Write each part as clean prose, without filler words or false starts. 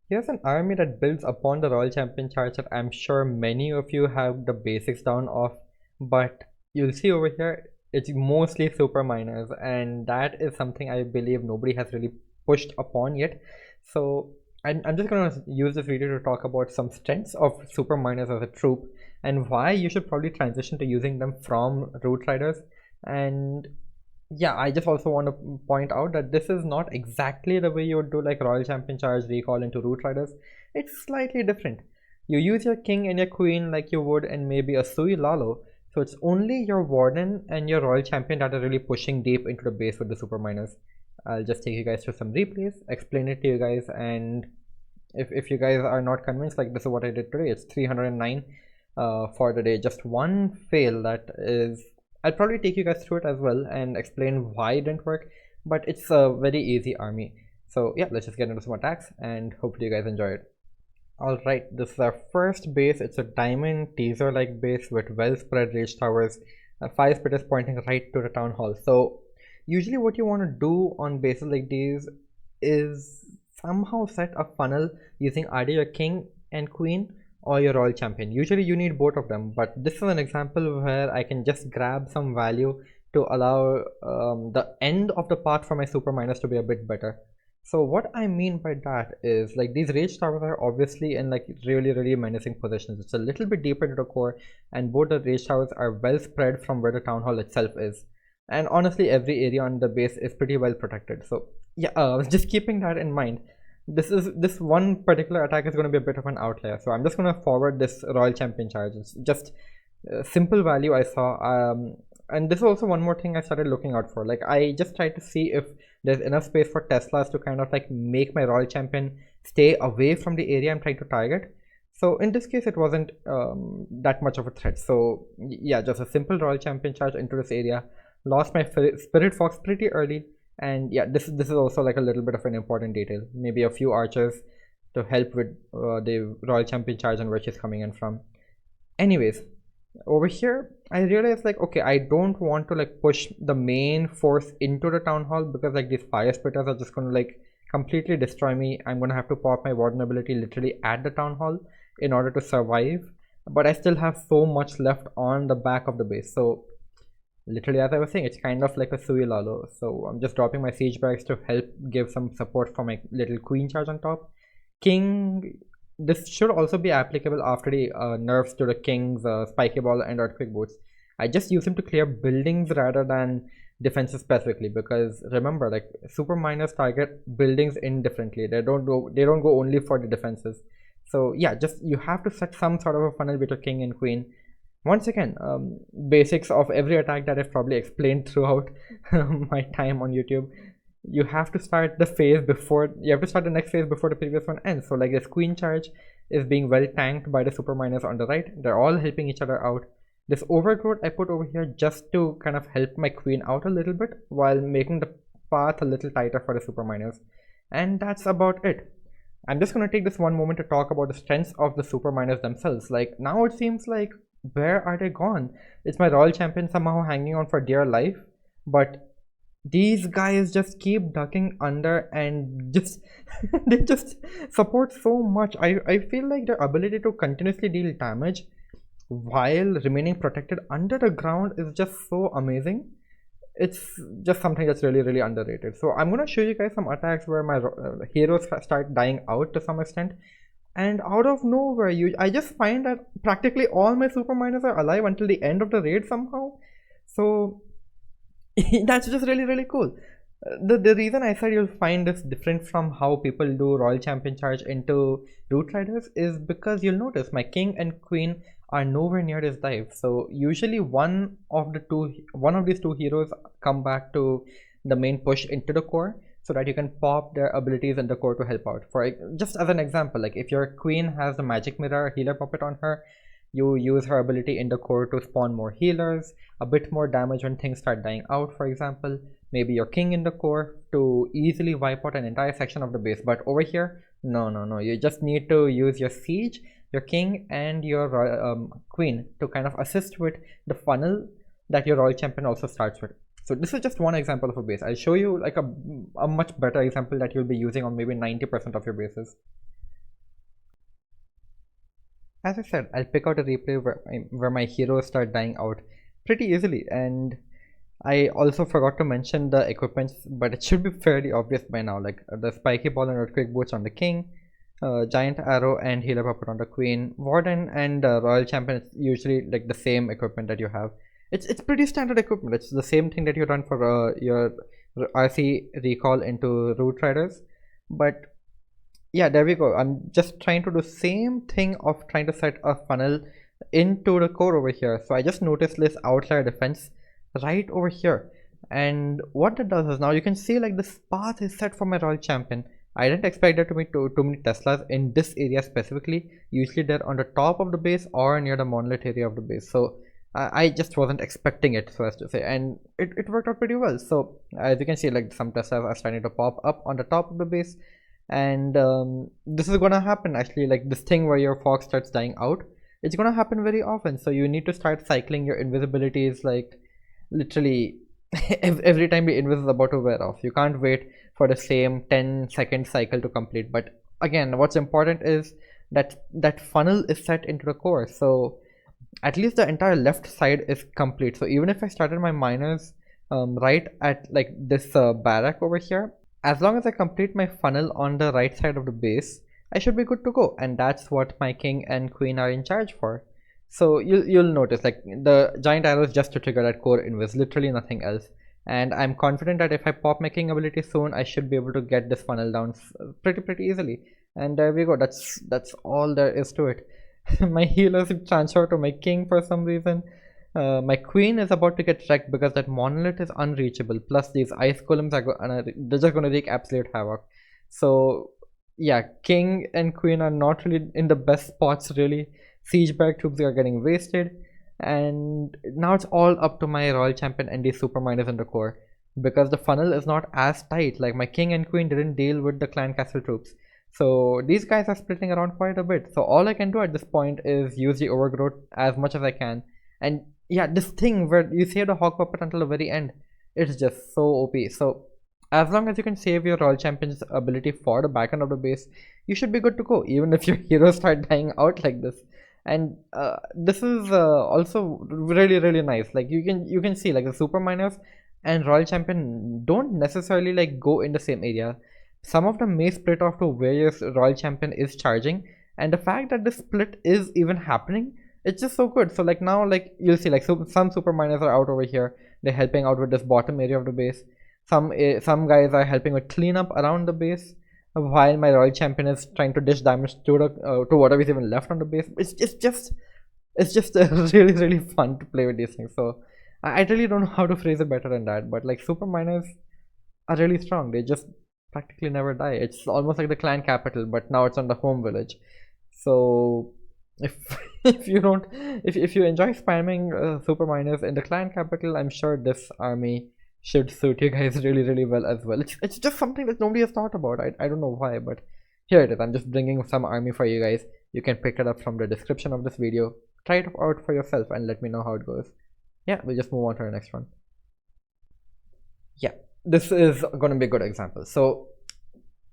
Here's an army that builds upon the Royal Champion charge that I'm sure many of you have the basics down of, but you'll see over here it's mostly super miners, and that is something I believe nobody has really pushed upon yet. So I'm just gonna use this video to talk about some strengths of super miners as a troop and why you should probably transition to using them from root riders. And yeah, I just also want to point out that this is not exactly the way you would do like Royal Champion Charge recall into Root Riders. It's slightly different. You use your king and your queen like you would in maybe a Sui Lalo, so it's only your warden and your Royal Champion that are really pushing deep into the base with the super miners. I'll just take you guys through some replays, explain it to you guys, and if you guys are not convinced, like this is what I did today. It's 309 for the day. Just one fail that is, I'll probably take you guys through it as well and explain why it didn't work, but it's a very easy army. So yeah, let's just get into some attacks and hopefully you guys enjoy it. Alright, this is our first base. It's a diamond teaser like base with well spread rage towers, 5 spitters pointing right to the town hall. So usually what you want to do on bases like these is somehow set a funnel using either your king and queen or your royal champion. Usually you need both of them, but this is an example where I can just grab some value to allow the end of the path for my super miners to be a bit better. So what I mean by that is like these rage towers are obviously in like really menacing positions. It's a little bit deeper into the core, and both the rage towers are well spread from where the town hall itself is. And honestly, every area on the base is pretty well protected. So yeah, just keeping that in mind, this one particular attack is going to be a bit of an outlier. So I'm just going to forward this royal champion charge. It's just simple value I saw. And this is also one more thing I started looking out for. Like I just tried to see if there's enough space for Teslas to kind of like make my royal champion stay away from the area I'm trying to target. So in this case, it wasn't that much of a threat. So yeah, just a simple royal champion charge into this area. Lost my spirit fox pretty early, and yeah, this is also like a little bit of an important detail. Maybe a few archers to help with the royal champion charge and where she's coming in from. Anyways, over here I realized like, okay, I don't want to like push the main force into the town hall because like these fire spitters are just going to like completely destroy me. I'm going to have to pop my warden ability literally at the town hall in order to survive, but I still have so much left on the back of the base. So literally, as I was saying, it's kind of like a Sui Lalo. So I'm just dropping my siege barracks to help give some support for my little queen charge on top. King, this should also be applicable after the nerfs to the king's spiky ball and earthquake boots. I just use him to clear buildings rather than defenses specifically, because remember, like super miners target buildings indifferently. They don't go only for the defenses. So yeah, just you have to set some sort of a funnel with your king and queen. Once again, basics of every attack that I've probably explained throughout my time on YouTube. You have to start the phase before, you have to start the next phase before the previous one ends. So like this queen charge is being well tanked by the super miners on the right. They're all helping each other out. This overgrowth I put over here just to kind of help my queen out a little bit while making the path a little tighter for the super miners. And that's about it. I'm just going to take this one moment to talk about the strengths of the super miners themselves. Like now it seems like, where are they gone? Is my royal champion somehow hanging on for dear life? But these guys just keep ducking under and just they just support so much. I feel like their ability to continuously deal damage while remaining protected under the ground is just so amazing. It's just something that's really underrated. So I'm going to show you guys some attacks where my heroes start dying out to some extent, and out of nowhere I just find that practically all my super miners are alive until the end of the raid somehow. So that's just really cool. The reason I said you'll find this different from how people do royal champion charge into root riders is because you'll notice my king and queen are nowhere near this dive. So usually one of these two heroes come back to the main push into the core, so that you can pop their abilities in the core to help out. For just as an example, like if your queen has the magic mirror healer puppet on her, you use her ability in the core to spawn more healers, a bit more damage when things start dying out, for example. Maybe your king in the core to easily wipe out an entire section of the base. But over here, no, you just need to use your siege, your king, and your queen to kind of assist with the funnel that your royal champion also starts with. So this is just one example of a base. I'll show you like a much better example that you'll be using on maybe 90% of your bases. as I said, I'll pick out a replay where my heroes start dying out pretty easily. And I also forgot to mention the equipments, but it should be fairly obvious by now, like the spiky ball and earthquake boots on the king, giant arrow and healer puppet on the queen, warden and royal champion. It's usually like the same equipment that you have. It's pretty standard equipment. It's the same thing that you run for your RC recall into root riders. But yeah, there we go. I'm just trying to do same thing of trying to set a funnel into the core over here. So I just noticed this outlier defense right over here, and what that does is now you can see like this path is set for my royal champion. I didn't expect there to be too many Teslas in this area specifically. Usually they're on the top of the base or near the monolith area of the base, so I just wasn't expecting it, so as to say, and it worked out pretty well. So as you can see, like some Teslas are starting to pop up on the top of the base, and this is gonna happen actually, like this thing where your fox starts dying out. It's gonna happen very often, so you need to start cycling your invisibilities like literally every time the invis is about to wear off. You can't wait for the same 10-second cycle to complete. But again, what's important is that funnel is set into the core, so at least the entire left side is complete. So even if I started my miners right at like this barrack over here, as long as I complete my funnel on the right side of the base, I should be good to go. And that's what my king and queen are in charge for. So you'll notice like the giant arrow is just to trigger that core invis, literally nothing else. And I'm confident that if I pop my king ability soon, I should be able to get this funnel down pretty easily. And there we go. That's all there is to it. My healers transfer to my king for some reason. My queen is about to get wrecked because that monolith is unreachable. Plus these ice golems are they're just gonna wreak absolute havoc. So yeah, king and queen are not really in the best spots really. Siege barrack troops are getting wasted, and now it's all up to my royal champion and these super miners in the core, because the funnel is not as tight. Like my king and queen didn't deal with the clan castle troops, so these guys are splitting around quite a bit. So all I can do at this point is use the overgrowth as much as I can. And yeah, this thing where you save the hawk puppet until the very end, it's just so OP. So as long as you can save your royal champion's ability for the back end of the base, you should be good to go, even if your heroes start dying out like this. And this is also really nice. Like you can see like the super miners and royal champion don't necessarily like go in the same area. Some of them may split off to where your royal champion is charging, and the fact that this split is even happening, it's just so good. So like now, like you'll see like some super miners are out over here, they're helping out with this bottom area of the base. Some guys are helping with cleanup around the base, while my royal champion is trying to dish damage to the to whatever is even left on the base. It's just really fun to play with these things. So I really don't know how to phrase it better than that. But like super miners are really strong. They just practically never die. It's almost like the clan capital, but now it's on the home village. So if if you enjoy spamming super miners in the clan capital, I'm sure this army should suit you guys really well as well. It's just something that nobody has thought about. I don't know why, but here it is. I'm just bringing some army for you guys. You can pick it up from the description of this video. Try it out for yourself and let me know how it goes. Yeah, we'll just move on to the next one. Yeah, this is gonna be a good example. So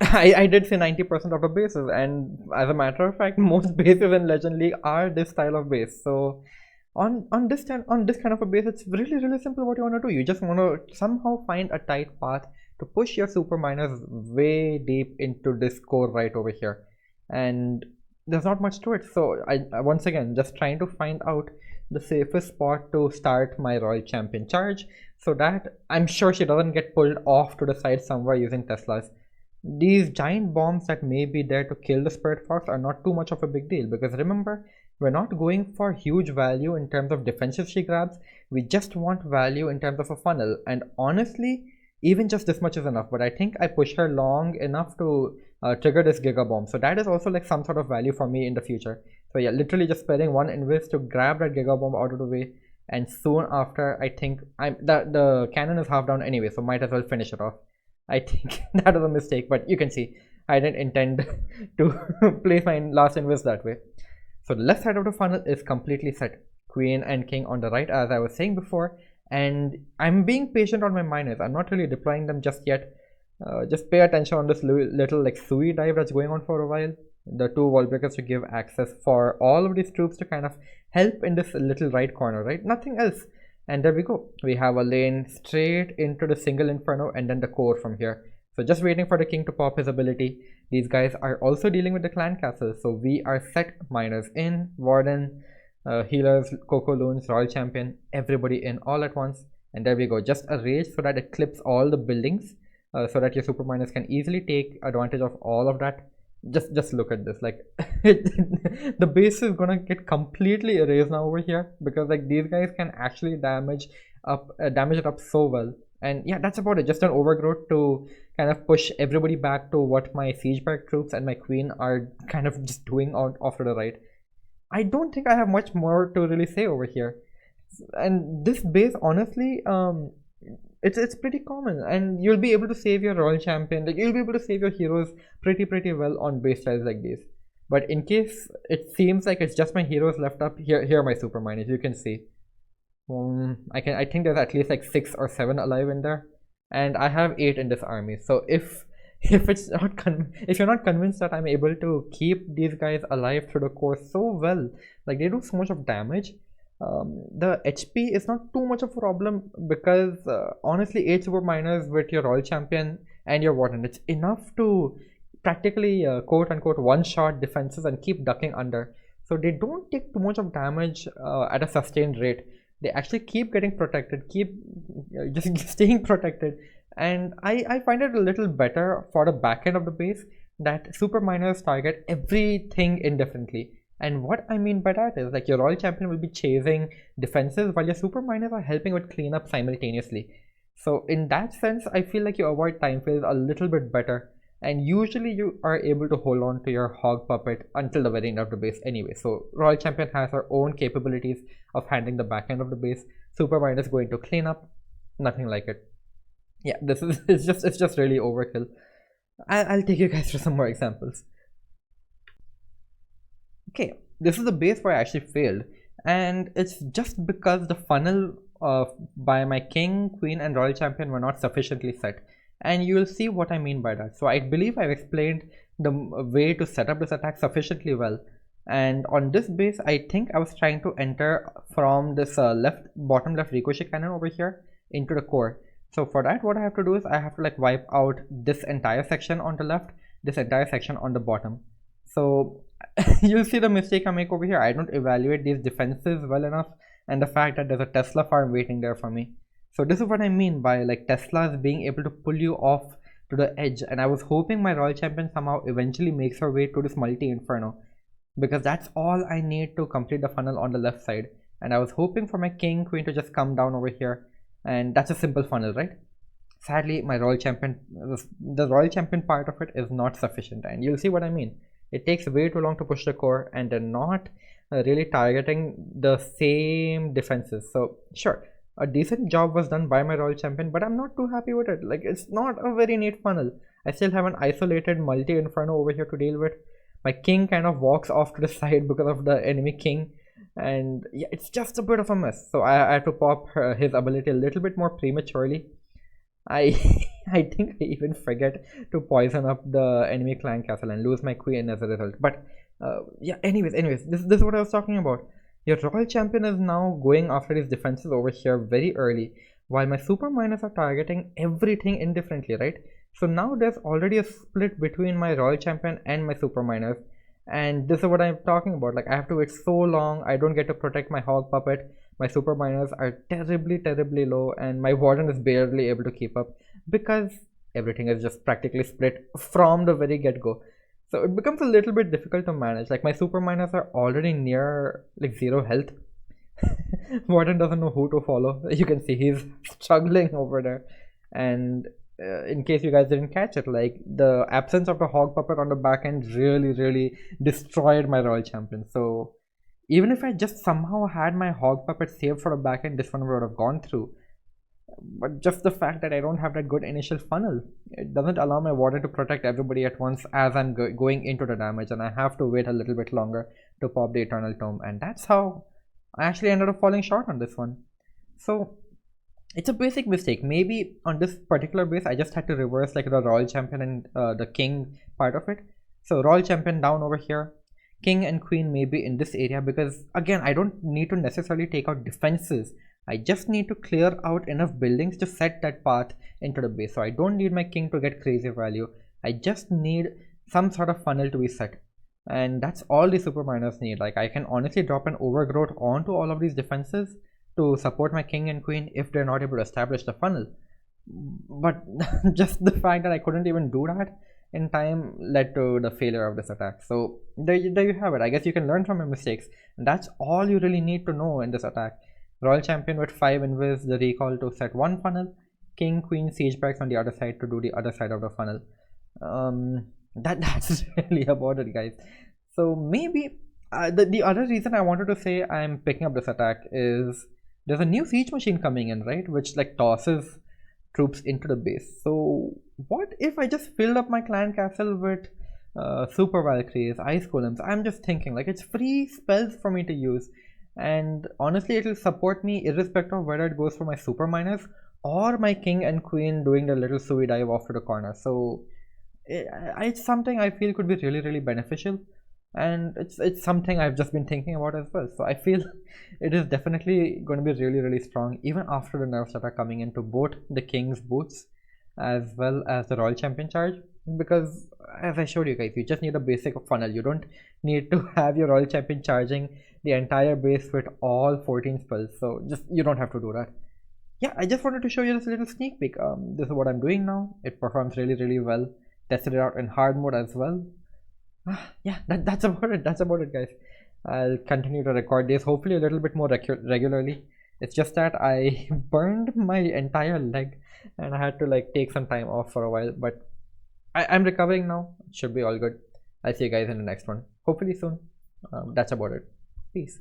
I did say 90% of the bases, and as a matter of fact, most bases in Legend League are this style of base. So on this kind of a base, it's really simple what you want to do. You just want to somehow find a tight path to push your super miners way deep into this core right over here, and there's not much to it. So I once again just trying to find out the safest spot to start my royal champion charge, so that I'm sure she doesn't get pulled off to the side somewhere using Teslas. These giant bombs that may be there to kill the spirit fox are not too much of a big deal, because remember, we're not going for huge value in terms of defensive she grabs. We just want value in terms of a funnel, and honestly even just this much is enough. But I think I pushed her long enough to trigger this giga bomb, so that is also like some sort of value for me in the future. So yeah, literally just sparing one invis to grab that giga bomb out of the way, and soon after I think the cannon is half down anyway, so might as well finish it off. I think that was a mistake, but you can see I didn't intend to place my last invis that way. So the left side of the funnel is completely set. Queen and king on the right, as I was saying before, and I'm being patient on my miners. I'm not really deploying them just yet. Just pay attention on this little like Sui dive that's going on for a while. the two wall breakers to give access for all of these troops to kind of help in this little right corner, right? Nothing else. And there we go. We have a lane straight into the single inferno and then the core from here. So just waiting for the king to pop his ability. These guys are also dealing with the clan castle. So we are set. Miners in, warden, healers, coco loons, royal champion, everybody in all at once. And there we go. Just a rage so that it clips all the buildings, so that your super miners can easily take advantage of all of that. Just look at this, like the base is gonna get completely erased now over here, because like these guys can actually damage it up so well. And yeah, that's about it. Just an overgrowth to kind of push everybody back to what my siege barrack troops and my queen are kind of just doing out off to the right. I don't think I have much more to really say over here. And this base, honestly, it's pretty common, and you'll be able to save your royal champion, like you'll be able to save your heroes pretty well on base styles like these. But in case it seems like it's just my heroes left up, here are my super miners. You can see I think there's at least like 6 or 7 alive in there, and I have 8 in this army. So if if you're not convinced that I'm able to keep these guys alive through the course so well, like they do so much of damage, the HP is not too much of a problem, because honestly 8 super miners with your royal champion and your warden, it's enough to practically quote unquote one-shot defenses and keep ducking under. So they don't take too much of damage at a sustained rate. They actually keep getting protected, keep just staying protected. And I find it a little better for the back end of the base that super miners target everything indifferently. And what I mean by that is, like, your royal champion will be chasing defenses while your super miners are helping with cleanup simultaneously. So in that sense, I feel like you avoid time fails a little bit better, and usually you are able to hold on to your hog puppet until the very end of the base anyway. So royal champion has her own capabilities of handling the back end of the base. Super miners going to clean up, nothing like it. Yeah, this is it's just really overkill. I'll take you guys through some more examples. Okay, this is the base where I actually failed, and it's just because the funnel by my king, queen and royal champion were not sufficiently set, and you will see what I mean by that. So I believe I've explained the way to set up this attack sufficiently well. And on this base, I think I was trying to enter from this bottom left ricochet cannon over here into the core. So for that, what I have to do is I have to like wipe out this entire section on the left, this entire section on the bottom. So you'll see the mistake I make over here. I don't evaluate these defenses well enough, and the fact that there's a Tesla farm waiting there for me. So this is what I mean by like Teslas being able to pull you off to the edge. And I was hoping my royal champion somehow eventually makes her way to this multi-inferno, because that's all I need to complete the funnel on the left side. And I was hoping for my king, queen to just come down over here, and that's a simple funnel, right? Sadly, my royal champion, the royal champion part of it is not sufficient, and you'll see what I mean. It takes way too long to push the core, and they're not really targeting the same defenses. So sure, a decent job was done by my royal champion, but I'm not too happy with it. Like, it's not a very neat funnel. I still have an isolated multi-inferno over here to deal with. My king kind of walks off to the side because of the enemy king, and yeah, it's just a bit of a mess. So I have to pop his ability a little bit more prematurely. I I think I even forget to poison up the enemy clan castle and lose my queen as a result. But yeah, anyways, this is what I was talking about. Your royal champion is now going after these defenses over here very early, while my super miners are targeting everything indifferently, right? So now there's already a split between my royal champion and my super miners, and this is what I'm talking about. Like, I have to wait so long, I don't get to protect my hog puppet. My super miners are terribly low, and my warden is barely able to keep up because everything is just practically split from the very get-go. So it becomes a little bit difficult to manage. Like, my super miners are already near like 0 health. Warden doesn't know who to follow. You can see he's struggling over there. And in case you guys didn't catch it, like, the absence of the hog puppet on the back end really destroyed my royal champion. So even if I just somehow had my hog puppet saved for the back end, this one would have gone through. But just the fact that I don't have that good initial funnel, it doesn't allow my warden to protect everybody at once as I'm going into the damage, and I have to wait a little bit longer to pop the Eternal Tome, and that's how I actually ended up falling short on this one. So it's a basic mistake. Maybe on this particular base I just had to reverse like the royal champion and the king part of it, So royal champion down over here. King and queen may be in this area because again I don't need to necessarily take out defenses. I just need to clear out enough buildings to set that path into the base. So I don't need my king to get crazy value. I just need some sort of funnel to be set. And that's all the super miners need. Like I can honestly drop an overgrowth onto all of these defenses to support my king and queen if they're not able to establish the funnel. But just the fact that I couldn't even do that in time led to the failure of this attack. So there you have it. I guess you can learn from your mistakes. And that's all you really need to know in this attack. Royal champion with 5 invis, the recall to set one funnel, king, queen, siege barracks on the other side to do the other side of the funnel. That's really about it, guys. So maybe the other reason I wanted to say I'm picking up this attack is there's a new siege machine coming in, right, which like tosses troops into the base. So what if I just filled up my clan castle with super valkyries, ice golems? I'm just thinking like it's free spells for me to use, and honestly it will support me irrespective of whether it goes for my super miners or my king and queen doing the little sui dive off to the corner. So it's something I feel could be really beneficial, and it's something I've just been thinking about as well. So I feel it is definitely going to be really strong even after the nerfs that are coming into both the king's boots as well as the royal champion charge, because as I showed you guys, you just need a basic funnel. You don't need to have your royal champion charging the entire base with all 14 spells. So just you don't have to do that. Yeah, I just wanted to show you this little sneak peek. This is what I'm doing now. It performs really well. Tested it out in hard mode as well. Yeah, that's about it, guys. I'll continue to record this hopefully a little bit more regularly. It's just that I burned my entire leg and I had to like take some time off for a while, but I'm recovering now. It should be all good. I'll see you guys in the next one hopefully soon. That's about it. Peace.